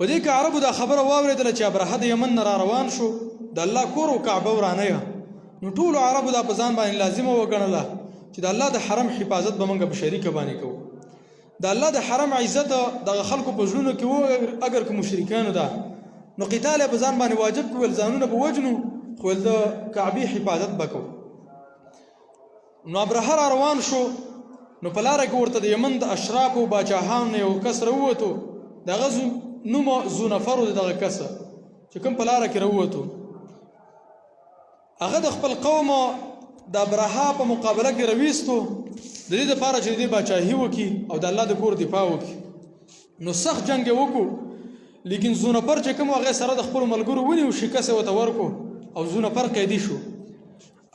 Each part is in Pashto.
په دې کې عربو دا خبره واورېدله چې ابرهه د یمن نه را روان شو د الله کور او کعبه ورانه. نو ټولو عربو دا په ځان باندې لازمه وګڼله چې د الله د حرم حفاظت به موږ په شریکه باندې کوو. د الله د حرم عزت دغه خلکو په زړونو کې و، اگر که مشرکانو ده نو قتال یې په ځان باندې واجب کړو، ځانونه به وجنو خو د کعبې حفاظت به کوو. نو ابرهه را روان شو، نو په لاره کې ورته د یمن د اشرافو باچاهانو یو کس راووتو، دغه نوم ذونفر د دغه کس چې کوم په لاره کې راووتو، هغه د خپل قوم د ابرهه په مقابله کې راویستو د دې دپاره چې د دې باچاهي وکړي او د الله د کور دفاع وکړي. نو سخت جنګ یې وکړو، لیکن ذونفر چې کوم هغې سره د خپلو ملګرو ونیو، شکست یې ورته ورکړو او ذونفر قیدي شو.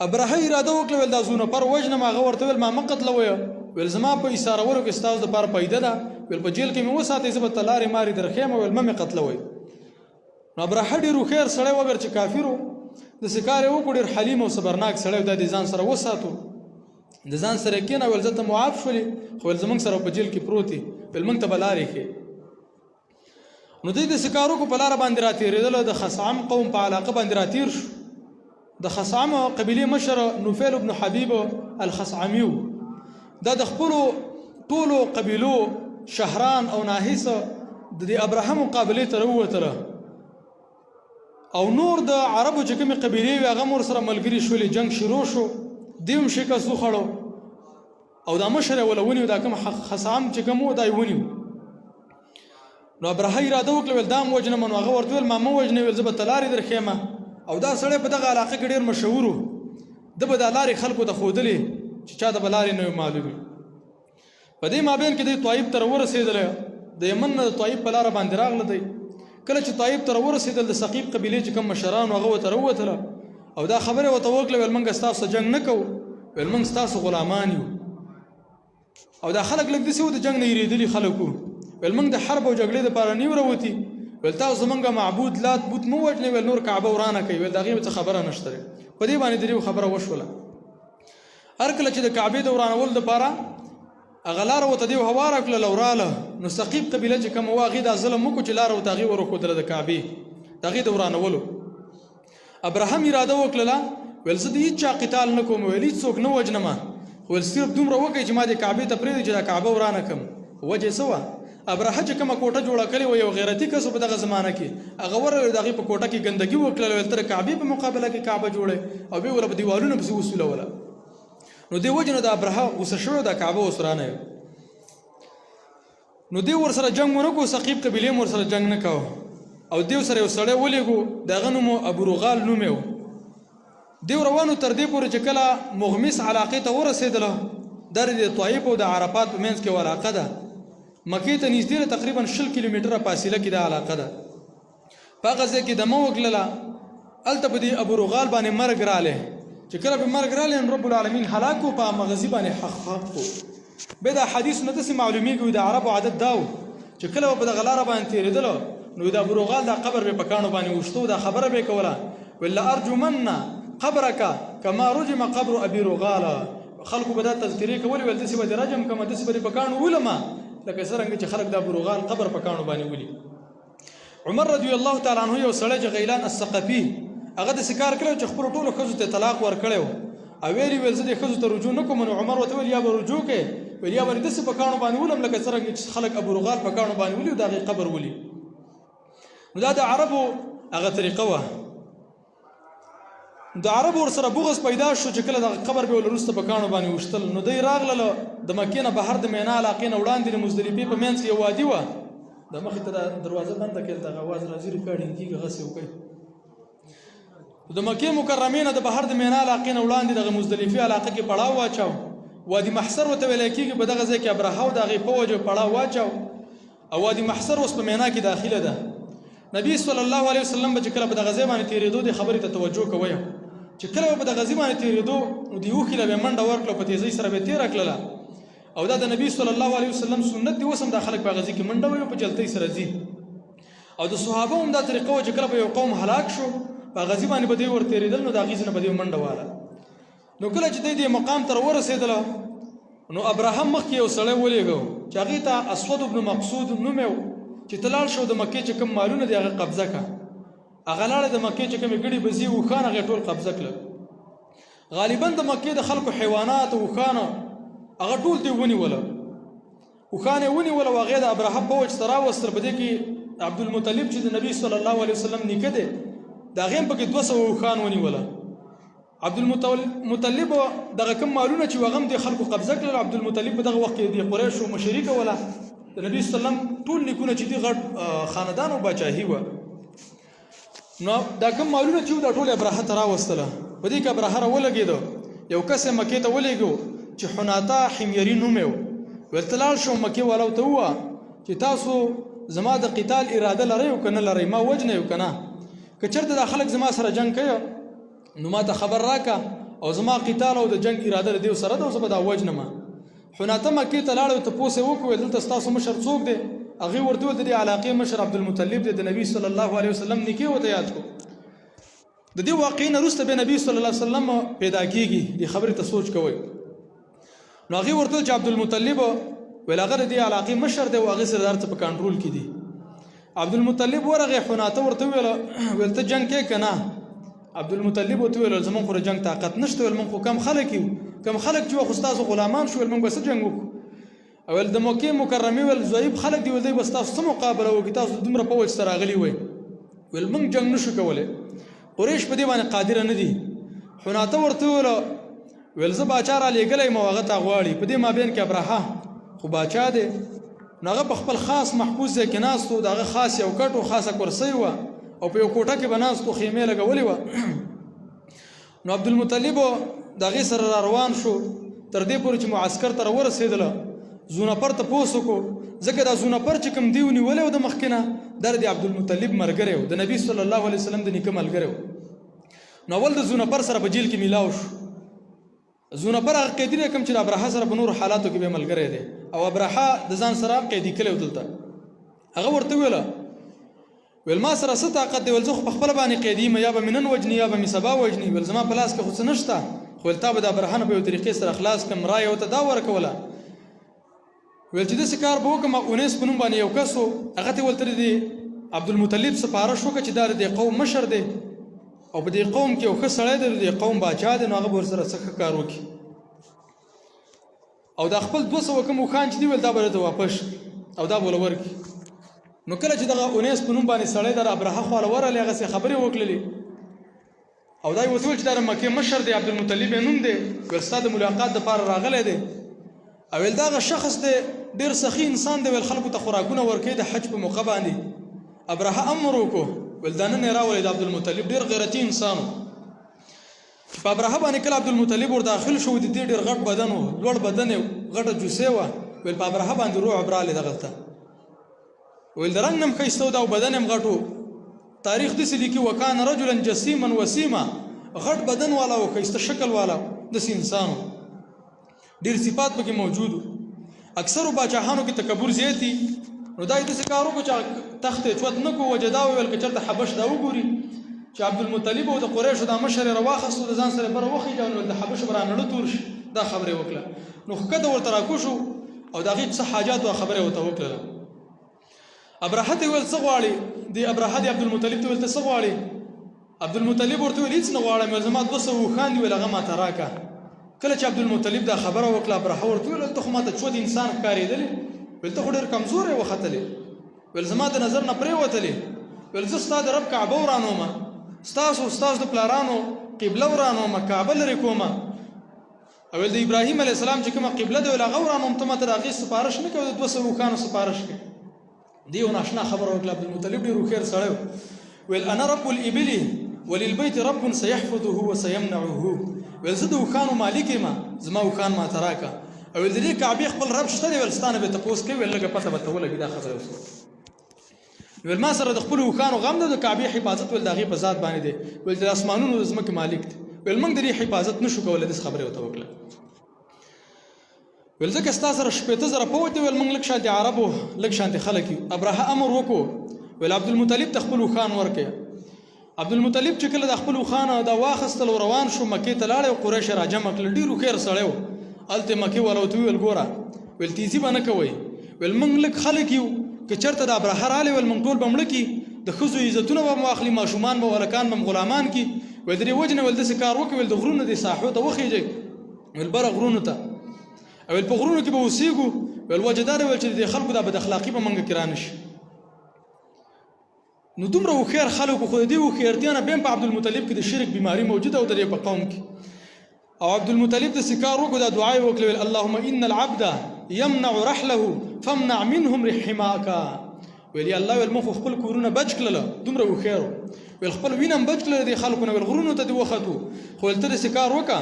ابرهه اراده وکړه ویل دا ذونفر وژنم، هغه ورته ویل ما مه قتلویه، ویل زما په ایسارولو کې ستاسو دپاره پیده ده، ویل په جیل کې مې وساتئ، زه به ته لارې مارې درښیم، ویل مه مې قتلوئ. نو ابرهه ډېر هوښیار سړی و، اگر چې کافر و داسې کار یې وکړو، ډېر حلیم او صبرناک سړی و، دا د ځان سره وساتو، د ځان سره یې کېنه، ویل زه ته معاف شولې، خو ویل زموږ سره په جیل کې پروت یې، ویل موږ ته به لارې ښې. نو دوی داسې کار وکړو، په لاره باندې راتېرېدله، د خثعم قوم په علاقه باندې راتېر شو. د خثعم قبیلې مشر نوفیل بن حبیب الخثعمي و. دا د خپلو ټولو قبیلو شهران او ناهیسه د دې ابرهه مقابلې ته راووتله، او نور د عربو چې کومې قبیلې وې هغه هم ورسره ملګري شولې، جنګ شروع شو، دی هم شکست وخوړو او دا مشر یې وله ونیو، دا کوم خثعم چې کوم و دا یې ونیو. نو ابرهه اراده وکړه ویل دا هم وژنم، نو هغه ورته ویل ما مه وژنې، ویل زه به ته لارې درښیمه، او دا سړی په دغه علاقه کې ډېر مشهور و، ده به دا لارې خلکو ته ښودلې چې چا ته به لارې نه وي معلومې. په دې مابین کې دی طایف ته راورسېدلی، د یمن نه د طایف په لاره باندې راغله. دی کله چې طایف ته راورسېدل، د ثقیف قبیلې چې کوم مشران هغه ورته راووتله او دا خبره ورته وکړه ویل موږ ستاسو جنګ نه کوو، ویل موږ ستاسو غلامان یو. او دا خلک لږ داسې و د جنګ نه یېرېدلي خلک وو، ویل موږ د حرب او جګړې دپاره نه یو راوتي، ویل تاسو زمونږ معبود لات بوت مه وژنئ، ویل نور کعبه ورانه کوي، ویل د هغې څه خبره نشته دی. په دې باندې د دې خبره وشوله. هر کله چې د کعبې د ورانولو دپاره هغه لاره ورته دې هواره کړله وراله، نو ثقیف قبیله چې کومه وه هغې دا ظلم وکړو چې لاره ورته هغې ورښودله د کعبې د هغې د ورانولو. ابراهم اراده وکړله ویل زه د هېڅ چا قتال نه کوم، ویل هېڅ څوک نه وژنمه، ویل صرف دومره وکړئ چې ما دې کعبې ته پرېږدئ چې دا کعبه ورانه کړم. وجه څه وه؟ ابرهه چې کومه کوټه جوړه کړې وه، یو غیرتي کس په دغه زمانه کې، هغه ورغی د هغې په کوټه کې ګندګي وکړله، ویل ته د کعبې په مقابله کې کعبه جوړئ، او بیا وله په دیوالونه پسې وسولوله. نو دې وجې نه د ابرهه غوسه شوی دا کعبه اوس ورانه. نو دی ورسره جنګ ونه کړو، ثقیف قبیلې هم ورسره جنګ نه کوه، او دی ورسره یو سړی ولېږو، د هغه نوم ابورغال نوم یې و. دی روانو تر دې پورې چې کله مغمس علاقې ته ورسېدله، دا د طایف او د عرفات په منځ کې یو علاقه ده، مکې ته نږدې ده، تقریبا 20 کیلومتره فاصله کې دا علاقه ده. په هغه ځای کې دمه وکړله، هلته په دې ابورغال باندې مرګ رالی، چې کله په مرګ رالی نو رب العالمین هلاک و، په مغزي باندې حق و. بیا دا حدیث نه داسې معلومیږي، د عربو عادت دا و چې کله به په دغه لاره باندې تېرېدله نو د ابورغال دا قبر به په کاڼو باندې وشته، دا خبره به یې کوله، ویل لارجمن قبرک کما رجم قبر ابي رغال. خلکو به دا تذکرې کولې، ویل داسې به دې رجم کړمه، داسې به دې په کاڼو ولمه لکه څرنګه چې خلک د ابورغال قبر په کاڼو باندې ولي. عمر رضی الله تعالی عنه یو سړی چې غیلان الثقفي، هغه داسې کار کړی چې خپلو ټولو ښځو ته طلاق ورکړی و، او ویلي ویل زه دې ښځو ته رجوع نه کوم. نو عمر ورته ویل یا به رجوع کوې، ویل یا به داسې په کاڼو باندې ولم لکه څرنګه چې خلک ابورغال په کاڼو باندې ولي او د هغې قبر ولي. نو دا د عربو هغه طریقه وه. د عربو ورسره بغض پیدا شو چې کله دغه قبر به یې وروسته په کاڼو باندې وشتل. نو دوی راغلله د مکې نه بهر د مینا علاقې نه وړاندې د مزدلفې په منځ کې یو وادي وه، د مخې ته دا دروازه بنده کړل، دغه اواز راځي ریکارډینګ کېږي، هسې وکړئ. د مکې مکرمې نه د بهر د مینا علاقې نه وړاندې دغه مزدلفې علاقه کې پړاو واچاو، وادي محصر ورته ویلی کېږي. په دغه ځای کې ابرهه او د هغې فوج پړاو واچاو، او وادي محصر اوس په مینا کې داخله ده. نبي صلی الله علیه وسلم به چې کله په دغه ځای باندې تېرېدو دې خبرې ته توجه کوئ، چې کله به په دغه ځای باندې تېرېدو نو د اوښکې له به یې منډه ورکړه، په تیزۍ سره به یې تېره کړله، او دا د نبي صلی الله علیه وسلم سنت دی. اوس هم دا خلک په هغه ځای کې منډه وهي او په جلتۍ سره ځي. او د صحابه هم دا طریقه وه چې کله به یو قوم هلاک شو په هغه ځای باندې به دوی ورتېرېدل، نو د هغې ځای نه به دوی منډه واله. نو کله چې دوی دې مقام ته راورسېدله نو ابراهم مخکې یو سړی ولېږه چې هغې ته اسود بن مقصود نوم یې و. چې تلال شو د مکې چې کوم مالونه دی هغه قبضه کا هغه لاړه د مکې چې کوم ګړي بزی او خان هغه ټول قبضه کړل غالبا د مکې د خلکو حیوانات او خان هغه ټول دی ونیول او خان ونیول او هغه د ابراهیم فوج سره وستر بده کې عبد المطلب چې د نبی صلی الله علیه وسلم نیکه دی دا غیم پکې 200 خان ونیول عبد المطلب دغه کوم مالونه چې وغم د خلکو قبضه کړل عبد المطلب دغه وخت کې د قریش او مشرک ولا د نبی صلی الله علیه وسلم ټول نیکونه چې دی غټ خاندان او بچاهي و نو دا کوم مالونه چې دا ټول ابراهیم ترا وستله په دې کې ابراهیم ولګیدو یو کس مکې ته ولېګو چې حناتا حميري نومو ورتلال شو مکې والو ته و چې تاسو زما د قتال اراده لرئ او کنه لرئ ما وجنه یو کنه که چرته د خلک زما سره جنگ کوي نو ما ته خبر راکا او زما قتال او د جنگ اراده لري سره د اوسه د وجنه ما حناته مکې ته لاړ ته پوسه وکړ دلته تاسو مشر څوک دی هغه ورته د علاقې مشر عبد المطلب د نبی صلی الله علیه وسلم نکي وته یاد کو د دې واقعین وروسته به نبی صلی الله علیه وسلم پیدا کیږي د خبره ته سوچ کوی نو هغه ورته چې عبد المطلب ولغه د علاقې مشر دی او هغه سردار ته په کنټرول کې دی عبد المطلب ورغه حناته ورته ولته جنگ کې کنه عبد المطلب ورته ویل زمون خو جنگ طاقت نشته ول من خو کم خلک یو کم خلک چې خو تاسو غلامان شو ول من بس جنگ وکړو اول د مکه مکرمه ول زویب خلک دی ول دی بس تاسو مقابله وکړئ تاسو دومره په وځ سره غلي وای ول من جنگ نشو کولای قریش په دې باندې قادر نه دي حناته ورته ول زه باچا را لګلې مو هغه تا غواړي په دې مابین کې ابراهه خو باچا دی ناغه په خپل خاص محفوظ ځای کې ناستو دغه خاص یو کټو خاصه کرسي و او په یو کوټه کې بناستو خیمه لګولې و نو عبد المطلب دغه سره روان شو تر دې پورې چې معسكر تر ورسېدل زونه پر ته پوسوکو ځکه دا زونه پر چې کوم دیونی ولې د مخکنه در دی عبد المطلب مرګره و د نبی صلی الله علیه وسلم د نیکه ملګری نو ول د زونه پر سره په جیل کې میلاو شو زونه پر هغه قیدی کوم چې ابراهه سره په نور حالاتو کې به ملګری دی او ابراهه د ځان سره قیدی کړو دلته هغه ورته ویل ما سره ست طاقت دی ول زه په خپل باندې قیدی ما یا به منن وجنی یا به مسبا وجنی ول زما پلاس کې خو څه نشته خو التاب د ابراهه په یو طریقې سره خلاص کم رای او ته دا ورکوله ویل چې د سکار به کوم اونیس په نوم باندې یو کسو هغه ته ولته دی عبد المطلب سپارښت وکړ چې دا د قوم مشر دی او په دې قوم کې یو ښه سړی دی د قوم باچا دی نو هغه ور سره څه کار وکړي او دا خپل 200 کوم خان چې دی ول دا به ته واپس او دا بوله ورکی نو کله چې دغه اونیس په نوم باندې سړی در ابراهه خواله ورله هغه څه خبرې وکړلې او دا یو څول چې د مکه مشر دی عبد المطلب نوم دی ورسته د ملاقات لپاره راغلی دی اول دا شخص دی ډیر سخی انسان دی ول خلکو ته خوراکونه ورکړي د حج په موقع باندې ابراهه امر وکړو ولدانه نه راولې د عبد المطلب ډیر غیرتی انسان په ابراهه باندې کله عبد المطلب ور داخل شو د دې ډیر غټ بدن و لوړ بدن غټه جوسه و ول په ابراهه باندې روح عبراله دغلته ول درنګ نم خيستو دا بدن هم غټو تاریخ د سلی کې وکانه رجلا جسیما وسیما غټ بدن والا او خيسته شکل والا د انسان ډیر صفات پکې موجود اکثر باچاهانو کې تکبر زیاتی نو دای د سکارو کو چې تخت چوت نه کو وجداوي ول کچرته حبش دا وګوري چې عبد المطلب او د قریش د مشر رواخصو د ځان سره بر وخی جوړ د حبش برانه تور دا خبره وکړه نو کده ورته راکو شو او دغه څه حاجات او خبره وته وکړه ابراهه ته ول څه غواړي دی ابراهه دی عبد المطلب ته ول څه غواړي عبد المطلب ورته ول هیڅ نه غواړم زما 200 خان دی ولغه ما تراکا کله چې عبد المطلب دا خبره وکړه ابراهه ورته ول ته خو ما ته څو انسان ښکارېدل ول ته ډېر کمزور یې وختلې ول زما د نظر نه پرې وتلې ول زه ستاسو رب کعبه ورانو ما ستاسو د پلارانو قبله ورانو ما کعبه لري کومه اول د ابراهیم علی السلام چې کومه قبله دی ولغه ورانو ته ماته راغی سپارښت نه کوي د 200 خانو سپارښت کوي دیو ناشنا خبر وکړه عبد المطلب ډیر خیر سره ول انا رب الابل وللبيت رب سيحفظه وسيمنعه ول زدو خانو مالک ما زما خان ما تراکا او د دې کعبه خپل رب شته ولستانه به تاسو کوي ولګه پته به تولګي دا خبره وسو ول ما سره د خپل خانو غم د کعبه حفاظت ول دغه په ذات باندې دی ول د اسمانونو زمکه مالک دی ول موږ د دې حفاظت نشو کولای د خبره وته وکړه ول ځکه ستاسو سره شپته زره پوت ول موږ لک شانتي عربو لک شانتي خلک ابراهه امر وکړو ول عبد المطلب تخپل خان ورکه عبد المطلب چې کله د خپل خان دا واخستل روان شو مکه ته لاړ او قریش راجمع کړل ډیرو خیر سړیو الته مکه ولوت ویل ګوره ول تیزی باندې کوي ول موږ لک خلک یو که چېرته د ابرهه رالی ول موږ ټول به مړه کي د ښځو عزتونه به مو اخلي ماشومان به هلکان به غلامان کي ویل د دې وجې نه ویل داسې کار وکړي ویل د غرونو دې ساحو ته وخیږئ ویل بره غرونو ته او ویل په غرونو کې به اوسېږو ویل وجه دا ویل چې د دې خلکو دا بد اخلاقي به موږ کې رانشي نو دومره هوښیار خلکو خو د دې هوښیارتیا نه بیا هم په عبدالمطلب کې د شرک بیماري موجوده او د دې په قوم کې او عبدالمطلب داسې کار وکړو دا دعا یې وکړه ویل اللهم ان العبد یمنع رحله فامنع منهم حماک ویل یا الله ویل موږ خپل کورونه بچ کړله دومره هوښیار ویل خپل وینه هم بچ کړله د خلکو نه ویل غرونو ته دې وختو خو ویل ته داسې کار وکړه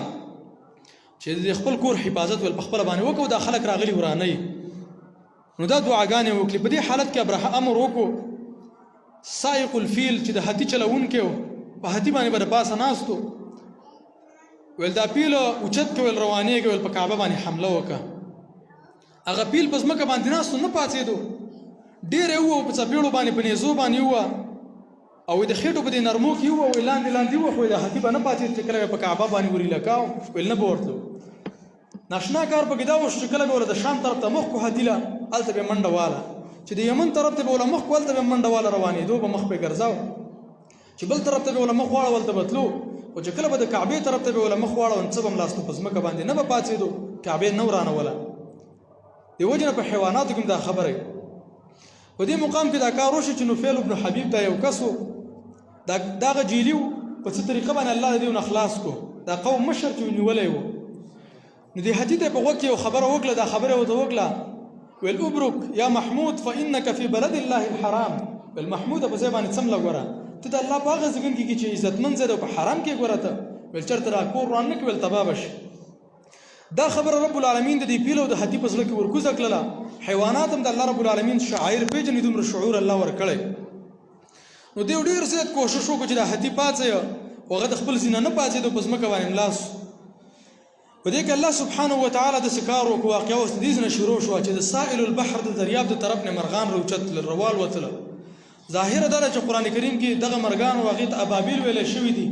چې د خپل کور حفاظت ویل په خپله باندې وکړو دا خلک راغلي ورانوي نو دا دعاګانې وکړي په دې حالت کې ابرهه امر وکړو سائق الفیل چې د هاتي چلوونکی و په هاتي باندې به د پاسه ناستو ویل دا پیل اوچت کې ویل روانېږي ویل په کعبه باندې حمله وکړه هغه پیل په ځمکه باندې ناستو نه پاڅېدو ډېر یې ووه په څپېړو باندې په نیزو باندې ووه او د خېټو په دې نرمو کې ووه ویل لاندې لاندې ووه خو د هاتي به نه پاڅېد چې کله به په کعبه باندې ورېلکاو ویل نه به ورتلو ناشنا کار پکې دا وشو چې کله به ورته د شام طرف ته مخ کړو هاتي له هلته به یې منډه واله چې د یمن طرف ته به وله مخ کړو هلته به یې منډه واله روانېدو به مخ پې ګرځاو چې بل طرف ته به وله مخ واړه هلته به تلو خو چې کله به د کعبې طرف ته به وله مخ واړه څه به ملاستو په ځمکه باندې نه به پاڅېدو کعبې نه ورانوله د وجې نه په حیواناتو کې هم دا خبره په دې مقام کې دا کار وشو چې نوفیل ابن حبیب دا یو کس و دغه جیلي و په څه طریقه باندې الله د دې نه خلاص کو دا قوم مشر چې نیولی و نو دې هاتي ته په غوږ کې یو خبره وکړه دا خبره ورته وکړه ویل ابرک یا محمود فانک فی بلد الله الحرام ویل محموده په ځای باندې څمله ګوره ته د الله په هغه ځګن کې چې عزتمند ځای دی په حرام کې ګوره ته ویل چېرته را کور روان نه کړي ویل تباه به شي دا خبره رب العالمین د دې پیل او د هاتي په زړه کې ورکوزه کړله حیوانات هم د الله رب العالمین شاعر پیژني دومره شعور الله ورکړی نو دوی ډېر زیات کوشش وکړو چې د هاتي پاڅوي خو هغه د خپل ځینه نه پاڅېدو په ځمکه باندې ملاس په دې کې الله سبحانه وتعالی داسې کار وکړو واقعه اوس د دې نه شروع شوه چې د سائل البحر د دریاب د طرف نه مرغان راوچتل روال وتله ظاهره دا ده چې قرآن کریم کې دغه مرغان و هغې ته ابابیل ویلی شوي دي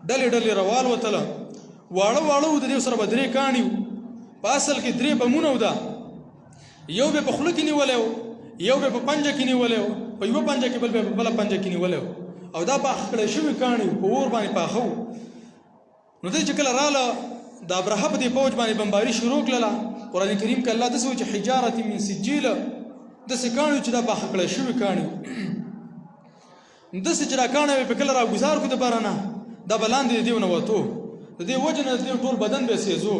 ډلې ډلې روال وتله واړه واړه و د دې سره به درې کاڼي و په اصل کې درې بمونه و ده یو به په خوله کې نیولی و یو به په پنجه کې نیولی و په یوه پنجه کې بل به په بله پنجه کې نیولی و او دا پاخه کړی شوي کاڼي و په اور باندې پاخه و نو دی چې کله راله د ابرهه په دې فوج باندې بمباري شروع کړله قرآن کریم کې الله داسې و چې حجارة من سجیله داسې کاڼي چې دا پاخه کړی شوي کاڼي داسې چې دا کاڼی به په کله راګوزار کړو د باره نه دا به لاندې د دې نه وتو د دې وجه نه د دې ټول بدن به سېزو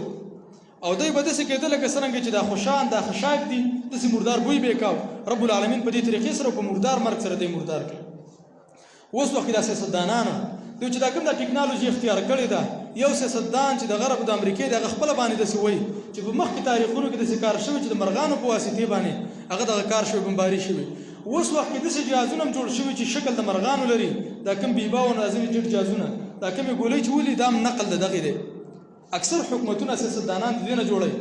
او دی به داسې کېده لکه څرنګه چې دا خوشان دا خشاک دي داسې مردار بوی به یې کاو رب العالمین په دې طریقې سره په مردار مرګ سره دی مردار کړ اوس وخت کې دا سیاستدانانو دوی چې دا کوم دا ټکنالوژي اختیار کړې ده یو سیاستدان چې د غرب د امریکې د هغه خپله باندې داسې وایي چې په مخکې تاریخونو کې داسې کار شوی چې د مرغانو په واسطې باندې هغه دغه کار شوی بمباري شوي اوس وخت کې داسې جهازونه هم جوړ شوي چې شکل د مرغانو لري دا کوم بیبا او نازنې جټ جهازونه دا کومې ګولۍ چې ولي دا هم نقل د دغې دی اکثر حکومتونه سیاستدانان د دې نه جوړوي